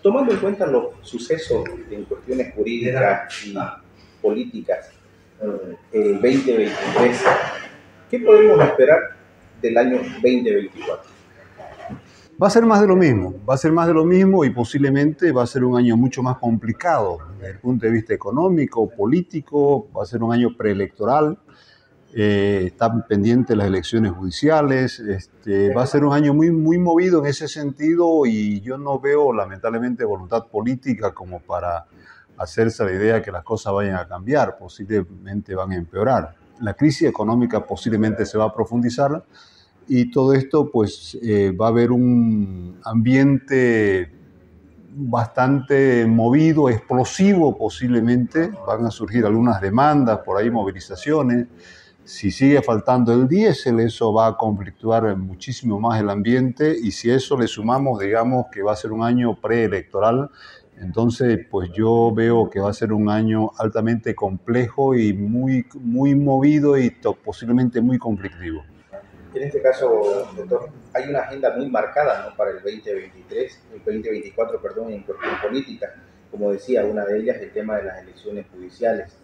Tomando en cuenta los sucesos en cuestiones jurídicas y políticas en el 2023, ¿qué podemos esperar del año 2024? Va a ser más de lo mismo, va a ser más de lo mismo y posiblemente va a ser un año mucho más complicado desde el punto de vista económico, político, va a ser un año preelectoral, están pendientes las elecciones judiciales, va a ser un año muy movido en ese sentido y yo no veo lamentablemente voluntad política como para hacerse la idea que las cosas vayan a cambiar, posiblemente van a empeorar. La crisis económica posiblemente se va a profundizar. Y todo esto, pues, va a haber un ambiente bastante movido, explosivo posiblemente. Van a surgir algunas demandas, por ahí movilizaciones. Si sigue faltando el diésel, eso va a conflictuar muchísimo más el ambiente. Y si a eso le sumamos, digamos, que va a ser un año preelectoral, entonces, pues yo veo que va a ser un año altamente complejo y muy movido y posiblemente muy conflictivo. En este caso, doctor, hay una agenda muy marcada, ¿no?, para el 2023, el 2024, perdón, en cuestión política. Como decía, una de ellas el tema de las elecciones judiciales.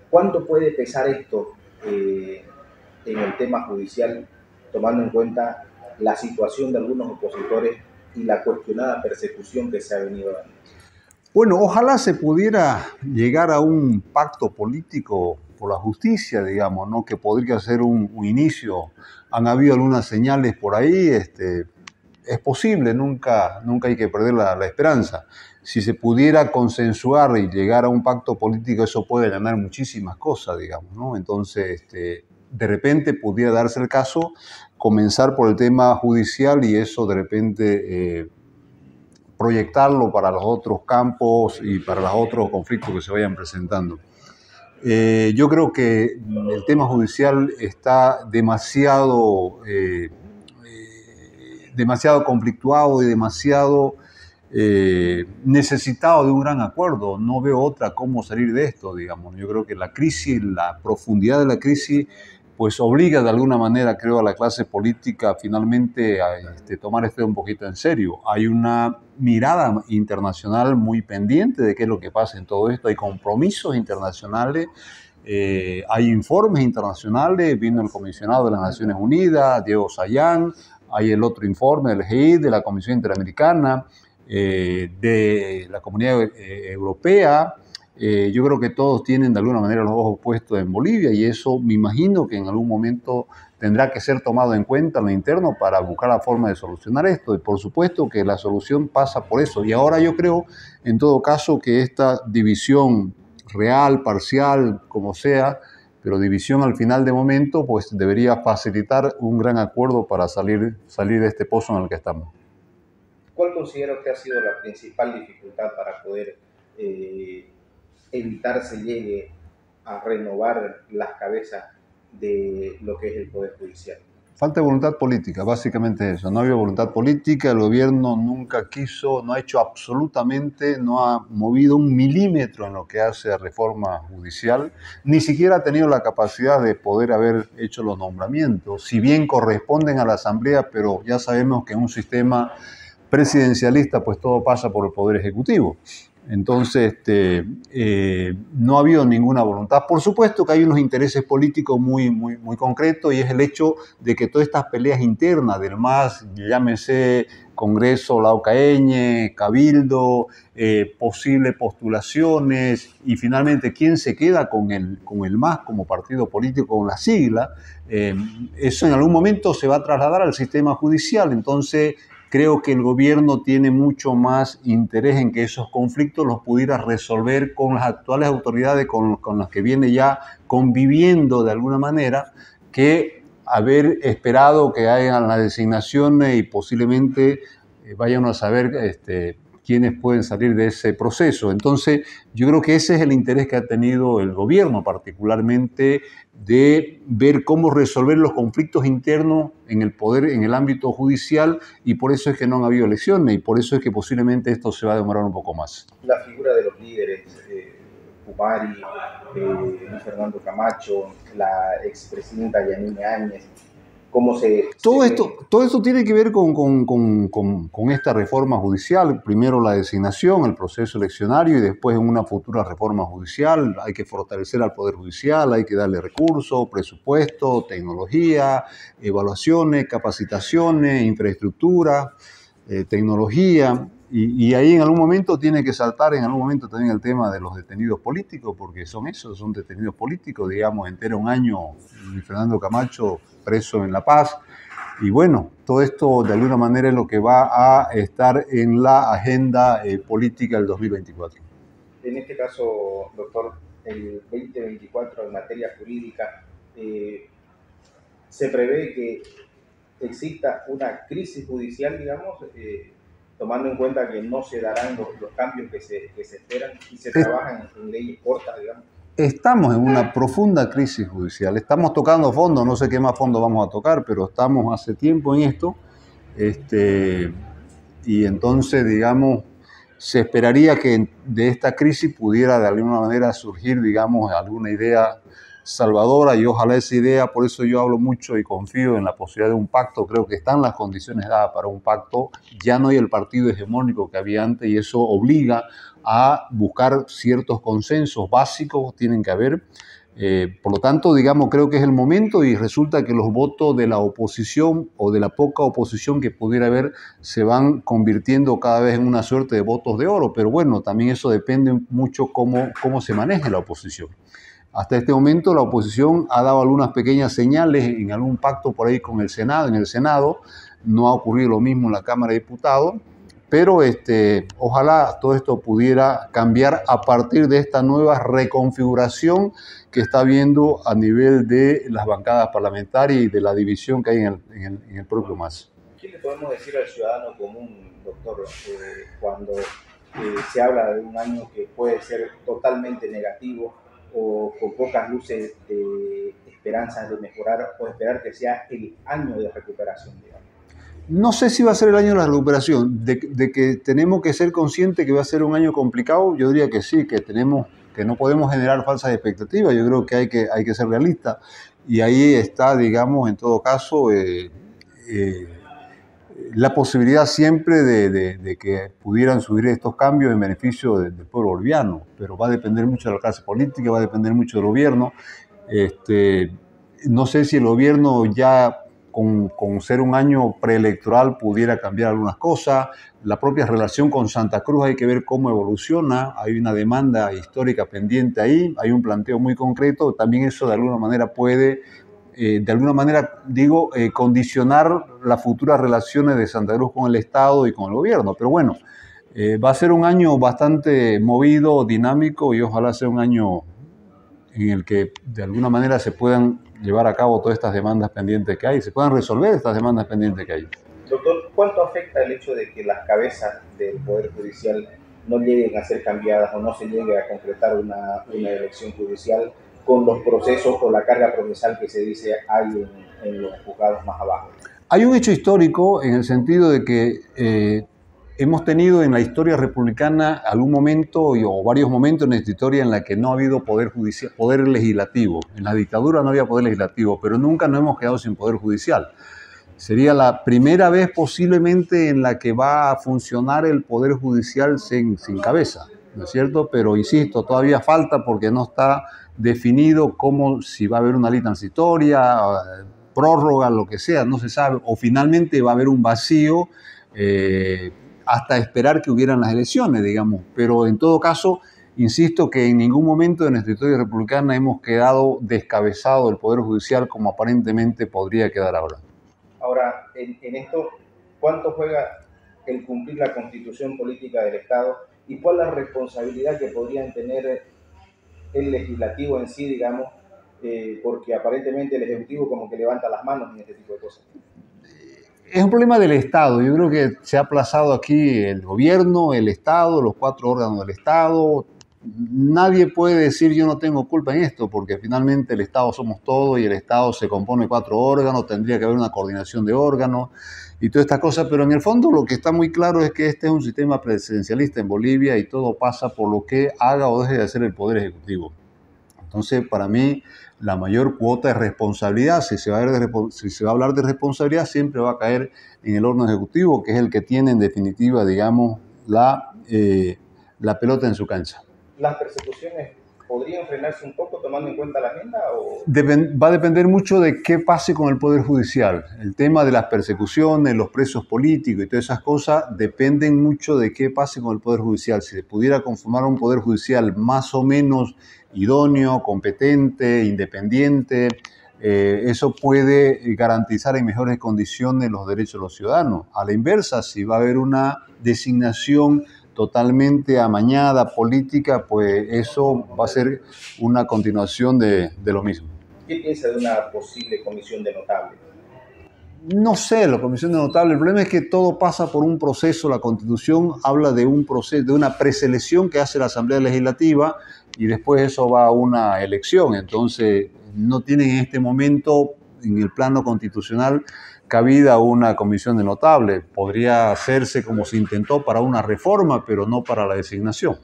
¿Cuánto puede pesar esto en el tema judicial, tomando en cuenta la situación de algunos opositores y la cuestionada persecución que se ha venido dando? Bueno, ojalá se pudiera llegar a un pacto político por la justicia, digamos, ¿no? Que podría ser un inicio. Han habido algunas señales por ahí, es posible, nunca hay que perder la esperanza. Si se pudiera consensuar y llegar a un pacto político, eso puede ganar muchísimas cosas, digamos, ¿no? Entonces, de repente pudiera darse el caso, comenzar por el tema judicial y eso de repente proyectarlo para los otros campos y para los otros conflictos que se vayan presentando. Yo creo que el tema judicial está demasiado conflictuado y demasiado necesitado de un gran acuerdo. No veo otra cómo salir de esto, digamos. Yo creo que la crisis, la profundidad de la crisis, pues obliga de alguna manera, creo, a la clase política finalmente a tomar esto un poquito en serio. Hay una mirada internacional muy pendiente de qué es lo que pasa en todo esto. Hay compromisos internacionales, hay informes internacionales. Vino el comisionado de las Naciones Unidas, Diego Sayán, hay el otro informe del GIEI, de la Comisión Interamericana, de la Comunidad Europea. Yo creo que todos tienen de alguna manera los ojos puestos en Bolivia y eso me imagino que en algún momento tendrá que ser tomado en cuenta en lo interno para buscar la forma de solucionar esto. Y por supuesto que la solución pasa por eso. Y ahora yo creo, en todo caso, que esta división real, parcial, como sea, pero división al final de momento, pues debería facilitar un gran acuerdo para salir de este pozo en el que estamos. ¿Cuál considera que ha sido la principal dificultad para poder evitar se llegue a renovar las cabezas de lo que es el Poder Judicial? Falta de voluntad política, básicamente eso. No había voluntad política, el gobierno nunca quiso, no ha hecho absolutamente, no ha movido un milímetro en lo que hace a reforma judicial, ni siquiera ha tenido la capacidad de poder haber hecho los nombramientos, si bien corresponden a la Asamblea, pero ya sabemos que en un sistema presidencialista pues todo pasa por el Poder Ejecutivo. Entonces, no ha habido ninguna voluntad. Por supuesto que hay unos intereses políticos muy concretos y es el hecho de que todas estas peleas internas del MAS, llámese Congreso laucaeñe, Cabildo, posibles postulaciones y finalmente quién se queda con el MAS como partido político con la sigla, eso en algún momento se va a trasladar al sistema judicial. Entonces, creo que el gobierno tiene mucho más interés en que esos conflictos los pudiera resolver con las actuales autoridades con las que viene ya conviviendo de alguna manera, que haber esperado que hagan las designaciones y posiblemente vayan a saber quiénes pueden salir de ese proceso. Entonces, yo creo que ese es el interés que ha tenido el gobierno, particularmente de ver cómo resolver los conflictos internos en el poder, en el ámbito judicial, y por eso es que no han habido elecciones y por eso es que posiblemente esto se va a demorar un poco más. La figura de los líderes, Humari, Luis Fernando Camacho, la expresidenta Yanine Áñez, cómo todo esto tiene que ver con esta reforma judicial. Primero la designación, el proceso eleccionario y después en una futura reforma judicial. Hay que fortalecer al Poder Judicial, hay que darle recursos, presupuesto, tecnología, evaluaciones, capacitaciones, infraestructura, tecnología. Y ahí en algún momento tiene que saltar en algún momento también el tema de los detenidos políticos, porque son esos, son detenidos políticos, digamos, entera un año Luis Fernando Camacho preso en La Paz. Y bueno, todo esto de alguna manera es lo que va a estar en la agenda política del 2024. En este caso, doctor, el 2024 en materia jurídica, se prevé que exista una crisis judicial, digamos, tomando en cuenta que no se darán los cambios que se esperan y se trabajan en leyes cortas, digamos. Estamos en una profunda crisis judicial, estamos tocando fondo, no sé qué más fondo vamos a tocar, pero estamos hace tiempo en esto, y entonces, digamos, se esperaría que de esta crisis pudiera de alguna manera surgir, digamos, alguna idea salvadora, y ojalá esa idea, por eso yo hablo mucho y confío en la posibilidad de un pacto. Creo que están las condiciones dadas para un pacto, ya no hay el partido hegemónico que había antes y eso obliga a buscar ciertos consensos básicos, tienen que haber. Por lo tanto, digamos, creo que es el momento y resulta que los votos de la oposición o de la poca oposición que pudiera haber se van convirtiendo cada vez en una suerte de votos de oro, pero bueno, también eso depende mucho cómo se maneje la oposición. Hasta este momento la oposición ha dado algunas pequeñas señales en algún pacto por ahí con el Senado. En el Senado no ha ocurrido lo mismo en la Cámara de Diputados, pero ojalá todo esto pudiera cambiar a partir de esta nueva reconfiguración que está habiendo a nivel de las bancadas parlamentarias y de la división que hay en el propio MAS. ¿Qué le podemos decir al ciudadano común, doctor, cuando se habla de un año que puede ser totalmente negativo o con pocas luces de esperanzas de mejorar o esperar que sea el año de recuperación, digamos? No sé si va a ser el año de la recuperación, de que tenemos que ser conscientes que va a ser un año complicado. Yo diría que sí, que no podemos generar falsas expectativas. Yo creo que hay que ser realistas y ahí está, digamos, en todo caso, la posibilidad siempre de que pudieran subir estos cambios en beneficio del pueblo boliviano, pero va a depender mucho de la clase política, va a depender mucho del gobierno. No sé si el gobierno ya con ser un año preelectoral pudiera cambiar algunas cosas. La propia relación con Santa Cruz hay que ver cómo evoluciona. Hay una demanda histórica pendiente ahí, hay un planteo muy concreto. También eso de alguna manera puede, condicionar las futuras relaciones de Santa Cruz con el Estado y con el gobierno. Pero bueno, va a ser un año bastante movido, dinámico y ojalá sea un año en el que de alguna manera se puedan llevar a cabo todas estas demandas pendientes que hay, se puedan resolver estas demandas pendientes que hay. Doctor, ¿cuánto afecta el hecho de que las cabezas del Poder Judicial no lleguen a ser cambiadas o no se llegue a concretar una elección judicial con los procesos o la carga procesal que se dice hay en los juzgados más abajo? Hay un hecho histórico en el sentido de que hemos tenido en la historia republicana algún momento o varios momentos en esta historia en la que no ha habido poder judicial, poder legislativo. En la dictadura no había poder legislativo, pero nunca nos hemos quedado sin poder judicial. Sería la primera vez posiblemente en la que va a funcionar el poder judicial sin cabeza, ¿no es cierto? Pero insisto, todavía falta porque no está definido si va a haber una ley transitoria, prórroga, lo que sea, no se sabe, o finalmente va a haber un vacío hasta esperar que hubieran las elecciones, digamos. Pero en todo caso, insisto que en ningún momento de nuestra historia republicana hemos quedado descabezados del Poder Judicial como aparentemente podría quedar ahora. Ahora, en esto, ¿cuánto juega el cumplir la Constitución política del Estado y cuál es la responsabilidad que podrían tener el legislativo en sí, digamos, porque aparentemente el Ejecutivo como que levanta las manos en este tipo de cosas? Es un problema del Estado. Yo creo que se ha aplazado aquí el gobierno, el Estado, los 4 órganos del Estado. Nadie puede decir yo no tengo culpa en esto, porque finalmente el Estado somos todos y el Estado se compone de 4 órganos, tendría que haber una coordinación de órganos y todas estas cosas, pero en el fondo lo que está muy claro es que este es un sistema presidencialista en Bolivia y todo pasa por lo que haga o deje de hacer el Poder Ejecutivo. Entonces, para mí, la mayor cuota de responsabilidad, si se va a hablar de responsabilidad, siempre va a caer en el órgano ejecutivo, que es el que tiene, en definitiva, digamos, la pelota en su cancha. ¿Las persecuciones podrían frenarse un poco tomando en cuenta la agenda? Va a depender mucho de qué pase con el Poder Judicial. El tema de las persecuciones, los presos políticos y todas esas cosas dependen mucho de qué pase con el Poder Judicial. Si se pudiera conformar un Poder Judicial más o menos idóneo, competente, independiente, eso puede garantizar en mejores condiciones los derechos de los ciudadanos. A la inversa, si va a haber una designación totalmente amañada, política, pues eso va a ser una continuación de lo mismo. ¿Qué piensa de una posible comisión de notables? No sé, la comisión de notables, el problema es que todo pasa por un proceso. La Constitución habla de un proceso, de una preselección que hace la Asamblea Legislativa y después eso va a una elección. Entonces, no tienen en este momento, en el plano constitucional, cabida una comisión de notables. Podría hacerse como se intentó para una reforma, pero no para la designación.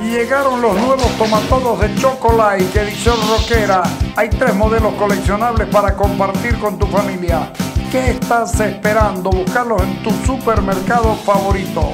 Llegaron los nuevos tomatodos de Chocolate de edición rockera. Hay 3 modelos coleccionables para compartir con tu familia. ¿Qué estás esperando? Búscalos en tu supermercado favorito.